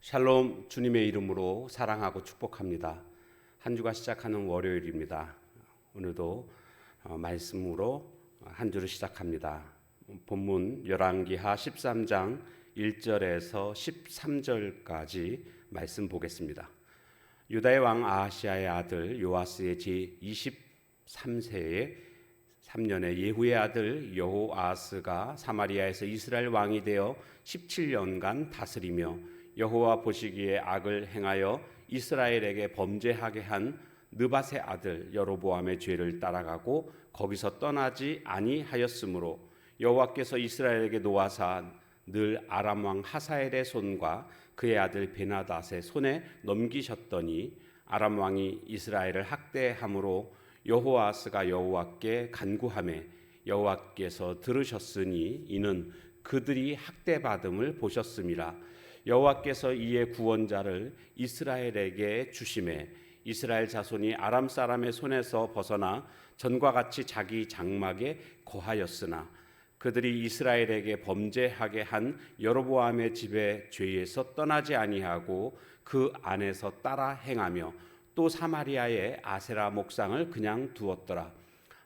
샬롬, 주님의 이름으로 사랑하고 축복합니다. 한 주가 시작하는 월요일입니다. 오늘도 말씀으로 한 주를 시작합니다. 본문 열왕기하 13장 1절에서 13절까지 말씀 보겠습니다. 유다의 왕 아하시아의 아들 요아스의 제23세에 3년에 예후의 아들 여호아스가 사마리아에서 이스라엘 왕이 되어 17년간 다스리며 여호와 보시기에 악을 행하여 이스라엘에게 범죄하게 한 느밧의 아들 여로보암의 죄를 따라가고 거기서 떠나지 아니하였으므로 여호와께서 이스라엘에게 노하사 늘 아람 왕 하사엘의 손과 그의 아들 베나닷의 손에 넘기셨더니 아람 왕이 이스라엘을 학대함으로 여호아스가 여호와께 간구하매 여호와께서 들으셨으니 이는 그들이 학대받음을 보셨음이라. 여호와께서 이에 구원자를 이스라엘에게 주심에 이스라엘 자손이 아람 사람의 손에서 벗어나 전과 같이 자기 장막에 거하였으나 그들이 이스라엘에게 범죄하게 한 여로보암의 집의 죄에서 떠나지 아니하고 그 안에서 따라 행하며 또 사마리아의 아세라 목상을 그냥 두었더라.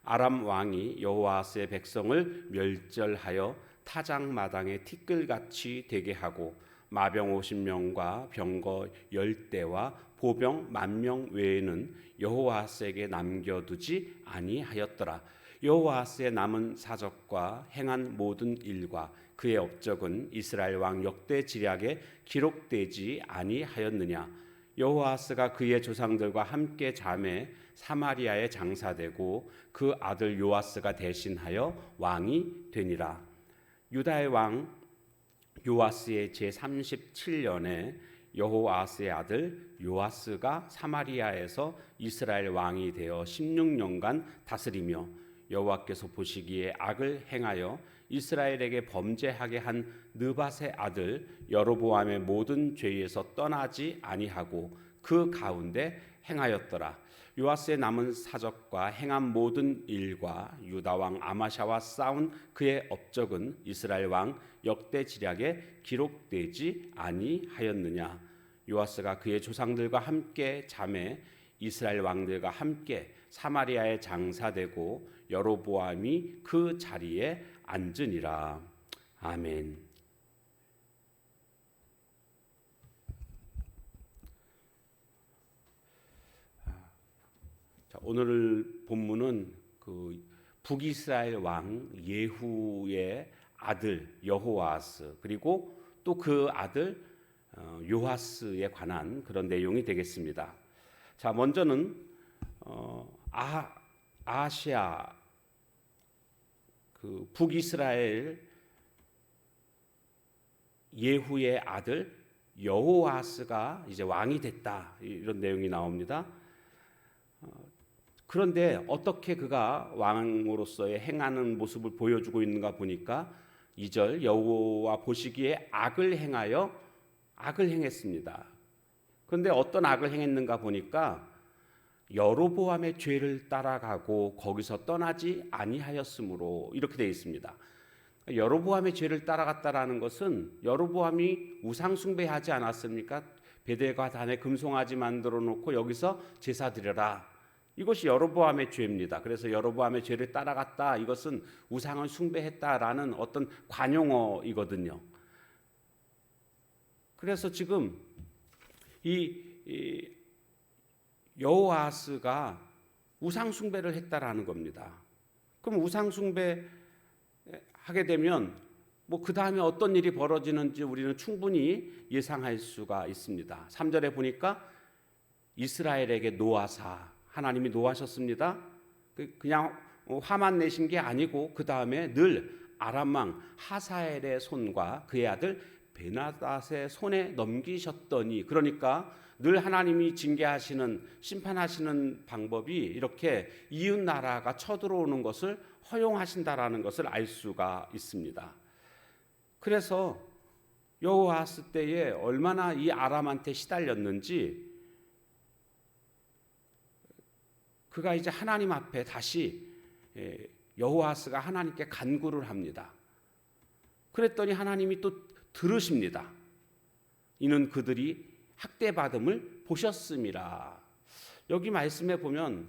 아람 왕이 여호아스의 백성을 멸절하여 타작마당에 티끌같이 되게 하고 마병 50명과 병거 10대와 보병 10,000명 외에는 여호아스에게 남겨두지 아니하였더라. 여호아스의 남은 사적과 행한 모든 일과 그의 업적은 이스라엘 왕 역대 지략에 기록되지 아니하였느냐. 여호아스가 그의 조상들과 함께 잠에 사마리아에 장사되고 그 아들 요아스가 대신하여 왕이 되니라. 유다의 왕 요아스의 제37년에 여호아스의 아들 요아스가 사마리아에서 이스라엘 왕이 되어 16년간 다스리며 여호와께서 보시기에 악을 행하여 이스라엘에게 범죄하게 한 느밧의 아들 여로보암의 모든 죄에서 떠나지 아니하고 그 가운데 행하였더라. 요아스의 남은 사적과 행한 모든 일과 유다 왕 아마샤와 싸운 그의 업적은 이스라엘 왕 역대 지략에 기록되지 아니하였느냐. 요아스가 그의 조상들과 함께 잠에 이스라엘 왕들과 함께 사마리아에 장사되고 여로보암이 그 자리에 앉으니라. 아멘. 자, 오늘 본문은 그 북이스라엘 왕 예후의 아들 여호아스 그리고 또 그 아들 요아스에 관한 그런 내용이 되겠습니다. 자, 먼저는 아시아 그 북이스라엘 예후의 아들 여호아스가 이제 왕이 됐다, 이런 내용이 나옵니다. 그런데 어떻게 그가 왕으로서의 행하는 모습을 보여주고 있는가 보니까 2절 여호와 보시기에 악을 행했습니다. 그런데 어떤 악을 행했는가 보니까 여로보암의 죄를 따라가고 거기서 떠나지 아니하였으므로 이렇게 되어 있습니다. 여로보암의 죄를 따라갔다라는 것은 여로보암이 우상 숭배하지 않았습니까? 베델과 단에 금송아지 만들어 놓고 여기서 제사 드려라. 이것이 여로보암의 죄입니다. 그래서 여로보암의 죄를 따라갔다, 이것은 우상을 숭배했다라는 어떤 관용어이거든요. 그래서 지금 이 여호아스가 우상 숭배를 했다라는 겁니다. 그럼 우상 숭배 하게 되면 뭐 그 다음에 어떤 일이 벌어지는지 우리는 충분히 예상할 수가 있습니다. 3절에 보니까 이스라엘에게 노하사, 하나님이 노하셨습니다. 그냥 화만 내신 게 아니고 그 다음에 늘 아람 왕 하사엘의 손과 그의 아들 베나닷의 손에 넘기셨더니, 그러니까 늘 하나님이 징계하시는, 심판하시는 방법이 이렇게 이웃 나라가 쳐들어오는 것을 허용하신다라는 것을 알 수가 있습니다. 그래서 여호아스 때에 얼마나 이 아람한테 시달렸는지 그가 이제 하나님 앞에 다시 여호아스가 하나님께 간구를 합니다. 그랬더니 하나님이 또 들으십니다. 이는 그들이 학대받음을 보셨음이라. 여기 말씀에 보면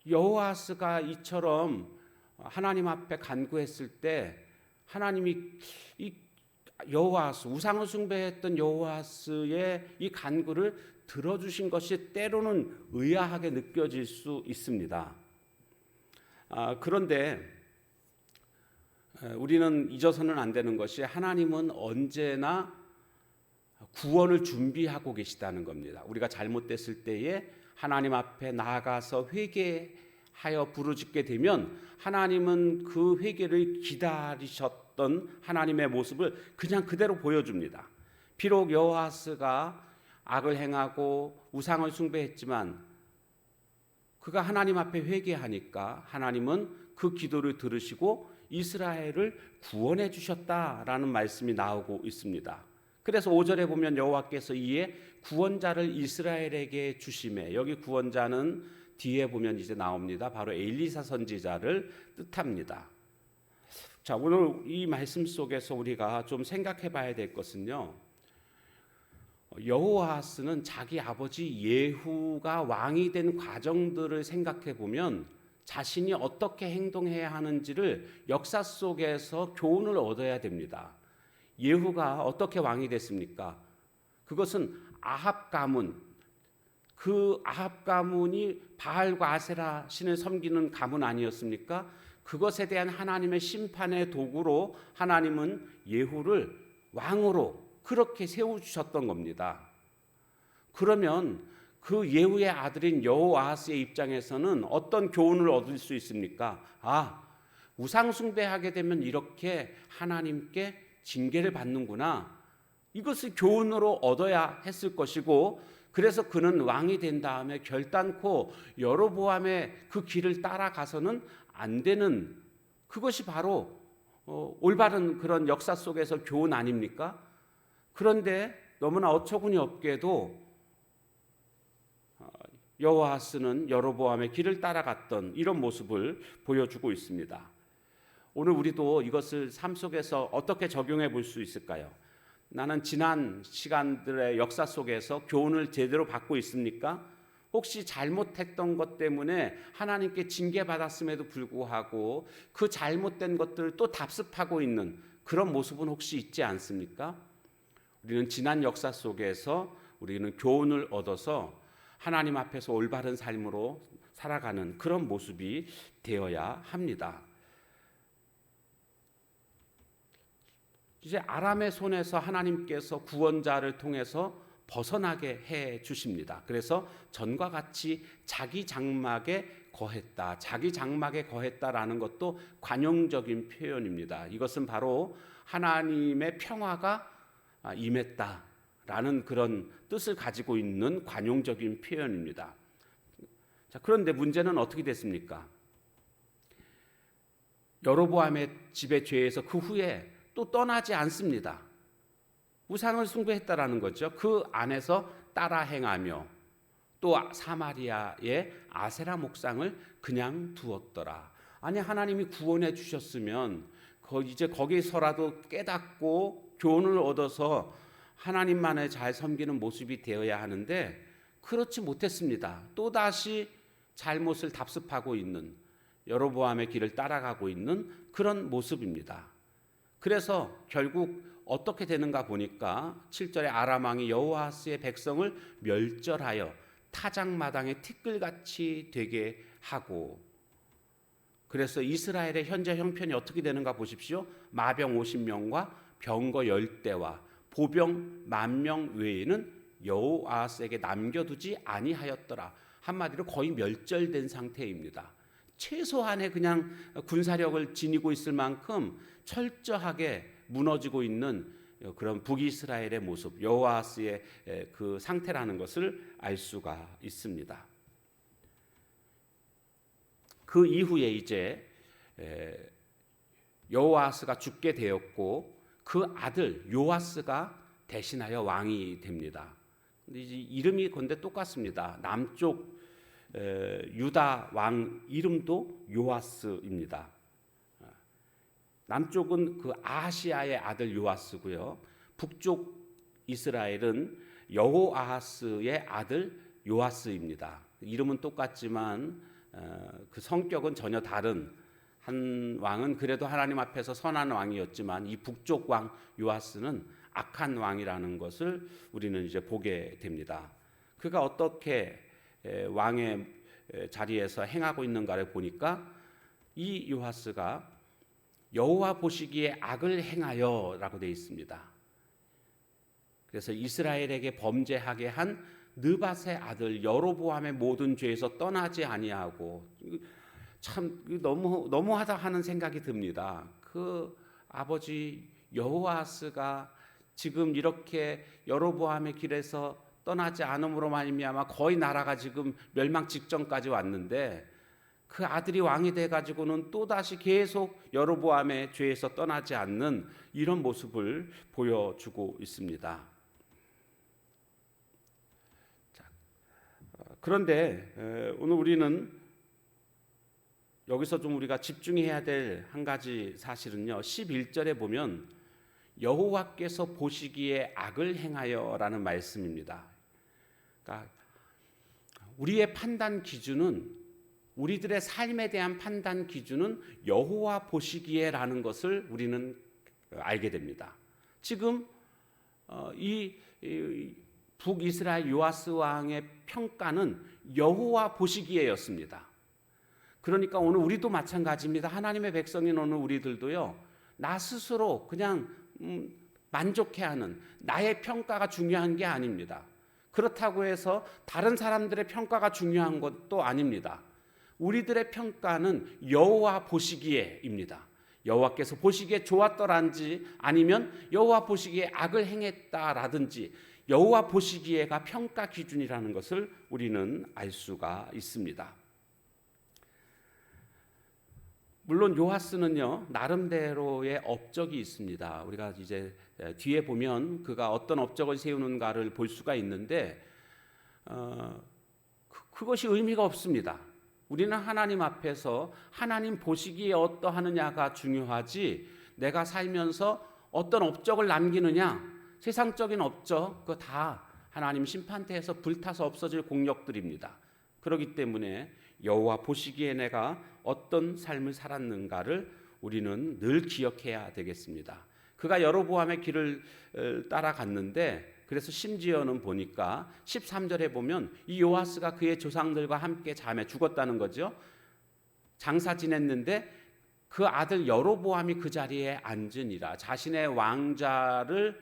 여호아스가 이처럼 하나님 앞에 간구했을 때 하나님이 이 여호아스, 우상을 숭배했던 여호아스의 이 간구를 들어주신 것이 때로는 의아하게 느껴질 수 있습니다. 그런데 우리는 잊어서는 안 되는 것이 하나님은 언제나 구원을 준비하고 계시다는 겁니다. 우리가 잘못됐을 때에 하나님 앞에 나아가서 회개하여 부르짖게 되면 하나님은 그 회개를 기다리셨던 하나님의 모습을 그냥 그대로 보여줍니다. 비록 여호아스가 악을 행하고 우상을 숭배했지만 그가 하나님 앞에 회개하니까 하나님은 그 기도를 들으시고 이스라엘을 구원해 주셨다라는 말씀이 나오고 있습니다. 그래서 5절에 보면 여호와께서 이에 구원자를 이스라엘에게 주심에, 여기 구원자는 뒤에 보면 이제 나옵니다. 바로 엘리사 선지자를 뜻합니다. 자, 오늘 이 말씀 속에서 우리가 좀 생각해 봐야 될 것은요, 여호아스는 자기 아버지 예후가 왕이 된 과정들을 생각해 보면 자신이 어떻게 행동해야 하는지를 역사 속에서 교훈을 얻어야 됩니다. 예후가 어떻게 왕이 됐습니까? 그것은 아합 가문, 그 아합 가문이 바알과 아세라 신을 섬기는 가문 아니었습니까? 그것에 대한 하나님의 심판의 도구로 하나님은 예후를 왕으로 그렇게 세우셨던 겁니다. 그러면 그 예후의 아들인 여호아스의 입장에서는 어떤 교훈을 얻을 수 있습니까? 우상 숭배하게 되면 이렇게 하나님께 징계를 받는구나. 이것을 교훈으로 얻어야 했을 것이고, 그래서 그는 왕이 된 다음에 결단코 여로보암의 그 길을 따라가서는 안 되는, 그것이 바로 올바른 그런 역사 속에서 교훈 아닙니까? 그런데 너무나 어처구니 없게도 여호아스는 여로보암의 길을 따라갔던 이런 모습을 보여주고 있습니다. 오늘 우리도 이것을 삶 속에서 어떻게 적용해 볼 수 있을까요? 나는 지난 시간들의 역사 속에서 교훈을 제대로 받고 있습니까? 혹시 잘못했던 것 때문에 하나님께 징계받았음에도 불구하고 그 잘못된 것들을 또 답습하고 있는 그런 모습은 혹시 있지 않습니까? 우리는 지난 역사 속에서 우리는 교훈을 얻어서 하나님 앞에서 올바른 삶으로 살아가는 그런 모습이 되어야 합니다. 이제 아람의 손에서 하나님께서 구원자를 통해서 벗어나게 해 주십니다. 그래서 전과 같이 자기 장막에 거했다. 자기 장막에 거했다라는 것도 관용적인 표현입니다. 이것은 바로 하나님의 평화가 임했다라는 그런 뜻을 가지고 있는 관용적인 표현입니다. 자, 그런데 문제는 어떻게 됐습니까? 여로보암의 집의 죄에서 그 후에 또 떠나지 않습니다. 우상을 숭배했다라는 거죠. 그 안에서 따라 행하며 또 사마리아의 아세라 목상을 그냥 두었더라. 아니, 하나님이 구원해 주셨으면 이제 거기서라도 깨닫고 교훈을 얻어서 하나님만을 잘 섬기는 모습이 되어야 하는데 그렇지 못했습니다. 또다시 잘못을 답습하고 있는, 여로보암의 길을 따라가고 있는 그런 모습입니다. 그래서 결국 어떻게 되는가 보니까 7절에 아람 왕이 여호아스의 백성을 멸절하여 타작마당의 티끌같이 되게 하고, 그래서 이스라엘의 현재 형편이 어떻게 되는가 보십시오. 마병 50명과 병거 10대와 보병 10,000명 외에는 여호아스에게 남겨두지 아니하였더라. 한마디로 거의 멸절된 상태입니다. 최소한의 그냥 군사력을 지니고 있을 만큼 철저하게 무너지고 있는 그런 북이스라엘의 모습, 여호아스의 그 상태라는 것을 알 수가 있습니다. 그 이후에 이제 여호아스가 죽게 되었고 그 아들 요아스가 대신하여 왕이 됩니다. 근데 이제 이름이 근데 똑같습니다. 남쪽 유다 왕 이름도 요아스입니다. 남쪽은 그 아하시아의 아들 요아스고요. 북쪽 이스라엘은 여호아하스의 아들 요아스입니다. 이름은 똑같지만 그 성격은 전혀 다른, 한 왕은 그래도 하나님 앞에서 선한 왕이었지만 이 북쪽 왕 요아스는 악한 왕이라는 것을 우리는 이제 보게 됩니다. 그가 어떻게 왕의 자리에서 행하고 있는가를 보니까 이 요아스가 여호와 보시기에 악을 행하여라고 되어 있습니다. 그래서 이스라엘에게 범죄하게 한 느밧의 아들 여로보암의 모든 죄에서 떠나지 아니하고, 참 너무하다 하는 생각이 듭니다. 그 아버지 여호아스가 지금 이렇게 여로보암의 길에서 떠나지 않음으로 말미암아 거의 나라가 지금 멸망 직전까지 왔는데, 그 아들이 왕이 돼 가지고는 또다시 계속 여로보암의 죄에서 떠나지 않는 이런 모습을 보여주고 있습니다. 자, 그런데 오늘 우리는 여기서 좀 우리가 집중해야 될 한 가지 사실은요, 11절에 보면 여호와께서 보시기에 악을 행하여라는 말씀입니다. 그러니까 우리의 판단 기준은, 우리들의 삶에 대한 판단 기준은 여호와 보시기에라는 것을 우리는 알게 됩니다. 지금 이 북이스라엘 요아스 왕의 평가는 여호와 보시기에였습니다. 그러니까 오늘 우리도 마찬가지입니다. 하나님의 백성인 오늘 우리들도요, 나 스스로 그냥 만족해하는 나의 평가가 중요한 게 아닙니다. 그렇다고 해서 다른 사람들의 평가가 중요한 것도 아닙니다. 우리들의 평가는 여호와 보시기에입니다. 여호와께서 보시기에 좋았더란지, 아니면 여호와 보시기에 악을 행했다라든지, 여호와 보시기에가 평가 기준이라는 것을 우리는 알 수가 있습니다. 물론 요아스는요, 나름대로의 업적이 있습니다. 우리가 이제 뒤에 보면 그가 어떤 업적을 세우는가를 볼 수가 있는데, 그것이 의미가 없습니다. 우리는 하나님 앞에서 하나님 보시기에 어떠하느냐가 중요하지, 내가 살면서 어떤 업적을 남기느냐, 세상적인 업적, 그거 다 하나님 심판대에서 불타서 없어질 공력들입니다. 그렇기 때문에 여호와 보시기에 내가 어떤 삶을 살았는가를 우리는 늘 기억해야 되겠습니다. 그가 여로보암의 길을 따라갔는데, 그래서 심지어는 보니까 13절에 보면 이 요아스가 그의 조상들과 함께 잠에 죽었다는 거죠. 장사 지냈는데 그 아들 여로보암이 그 자리에 앉으니라. 자신의 왕자를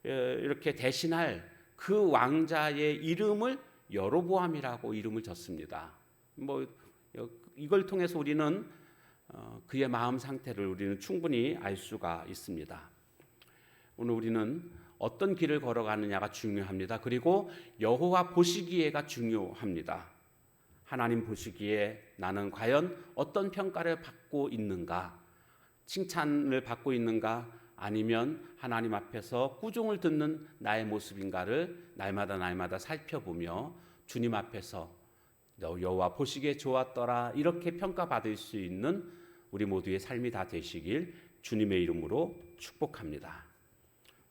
이렇게 대신할 그 왕자의 이름을 여로보암이라고 이름을 졌습니다. 이걸 통해서 우리는 그의 마음 상태를 우리는 충분히 알 수가 있습니다. 오늘 우리는 어떤 길을 걸어가느냐가 중요합니다. 그리고 여호와 보시기에가 중요합니다. 하나님 보시기에 나는 과연 어떤 평가를 받고 있는가, 칭찬을 받고 있는가, 아니면 하나님 앞에서 꾸중을 듣는 나의 모습인가를 날마다 살펴보며 주님 앞에서 여호와 보시기에 좋았더라, 이렇게 평가받을 수 있는 우리 모두의 삶이 다 되시길 주님의 이름으로 축복합니다.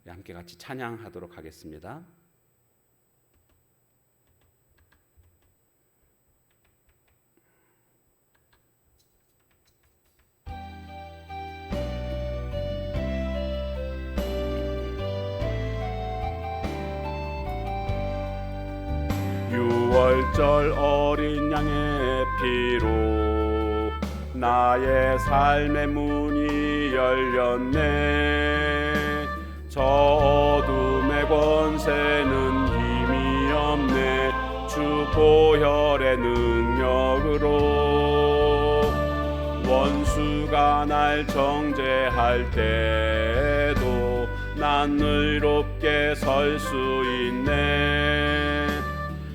함께 같이 찬양하도록 하겠습니다. 유월절 어린 양의 피로 나의 삶의 문이 열렸네. 저 어둠의 권세는 힘이 없네. 주 보혈의 능력으로 원수가 날 정죄할 때도 난 의롭게 설 수 있네.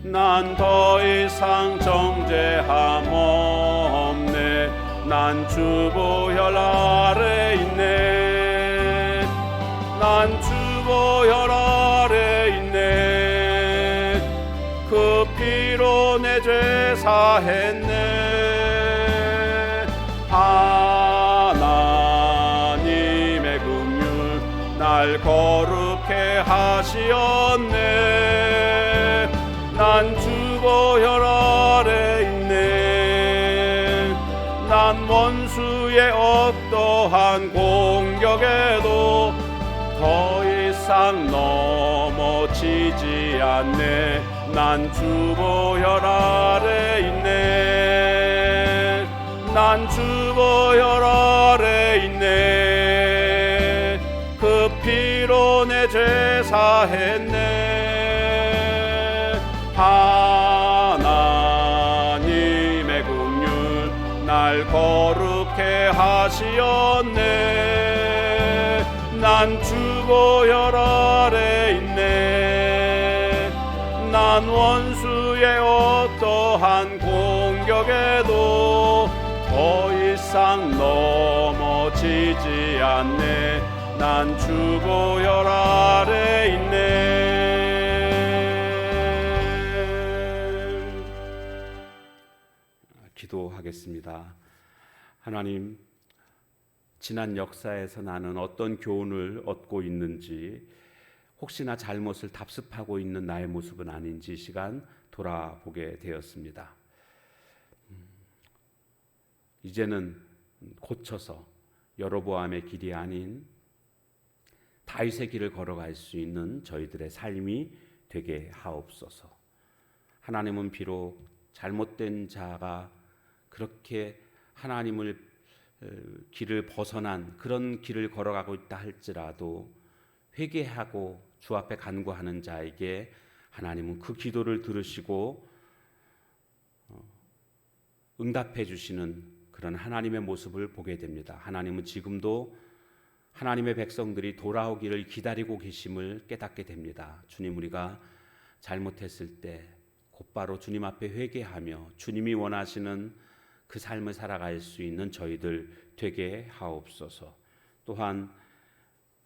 난 더 이상 정죄함 없네. 난 주 보혈 아래 있네. 난 주 보혈 아래 있네. 그 피로 내 죄 사했네. 하나님의 긍휼 날 거룩해 거룩해 하시었네. 난 주보혈 아래 있네. 난 원수의 어떠한 공격에도 더 이상 넘어지지 않네. 난 주보혈 아래 있네. 난 주보혈 아래 있네. 그 피로 내 죄 사했네. 하나님의 긍휼 날 거룩해 하시었네. 난 주보혈 아래 있네. 난 원수의 어떠한 공격에도 더 이상 넘어지지 않네. 난 주보혈 아래 있네. 기도하겠습니다. 하나님, 지난 역사에서 나는 어떤 교훈을 얻고 있는지, 혹시나 잘못을 답습하고 있는 나의 모습은 아닌지 시간 돌아보게 되었습니다. 이제는 고쳐서 여로보암의 길이 아닌 다윗의 길을 걸어갈 수 있는 저희들의 삶이 되게 하옵소서. 하나님은 비록 잘못된 자가 그렇게 하나님을 길을 벗어난 그런 길을 걸어가고 있다 할지라도 회개하고 주 앞에 간구하는 자에게 하나님은 그 기도를 들으시고 응답해 주시는 그런 하나님의 모습을 보게 됩니다. 하나님은 지금도 하나님의 백성들이 돌아오기를 기다리고 계심을 깨닫게 됩니다. 주님, 우리가 잘못했을 때 곧바로 주님 앞에 회개하며 주님이 원하시는 그 삶을 살아갈 수 있는 저희들 되게 하옵소서. 또한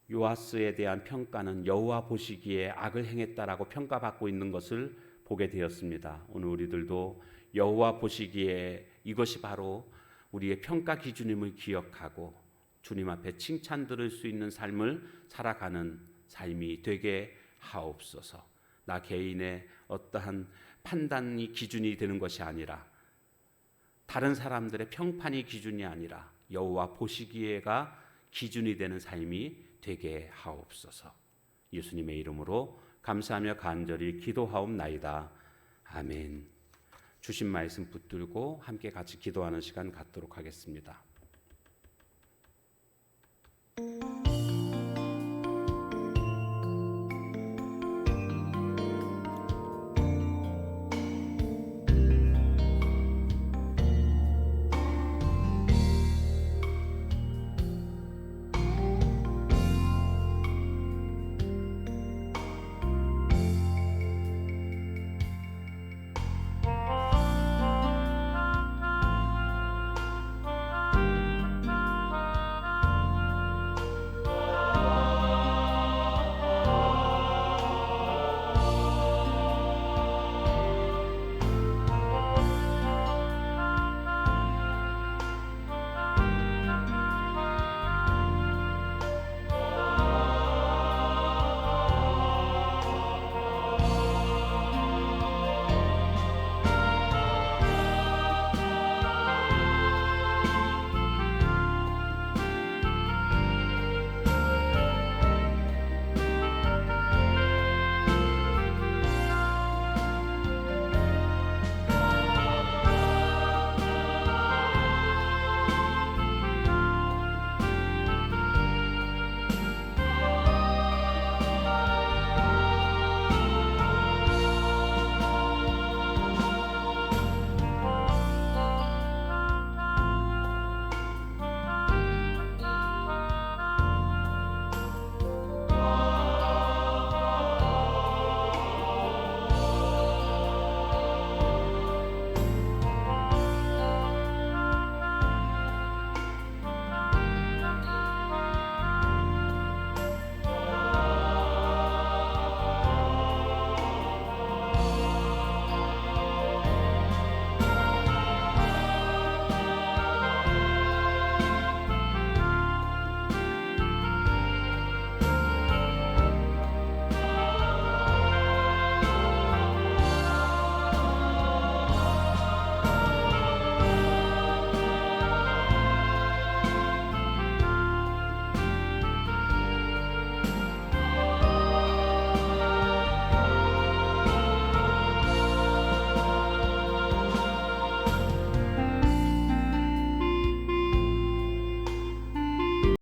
요아스에 대한 평가는 여호와 보시기에 악을 행했다라고 평가받고 있는 것을 보게 되었습니다. 오늘 우리들도 여호와 보시기에 이것이 바로 우리의 평가 기준임을 기억하고 주님 앞에 칭찬 들을 수 있는 삶을 살아가는 삶이 되게 하옵소서. 나 개인의 어떠한 판단이 기준이 되는 것이 아니라, 다른 사람들의 평판이 기준이 아니라 여호와 보시기에가 기준이 되는 삶이 되게 하옵소서. 예수님의 이름으로 감사하며 간절히 기도하옵나이다. 아멘. 주신 말씀 붙들고 함께 같이 기도하는 시간 갖도록 하겠습니다.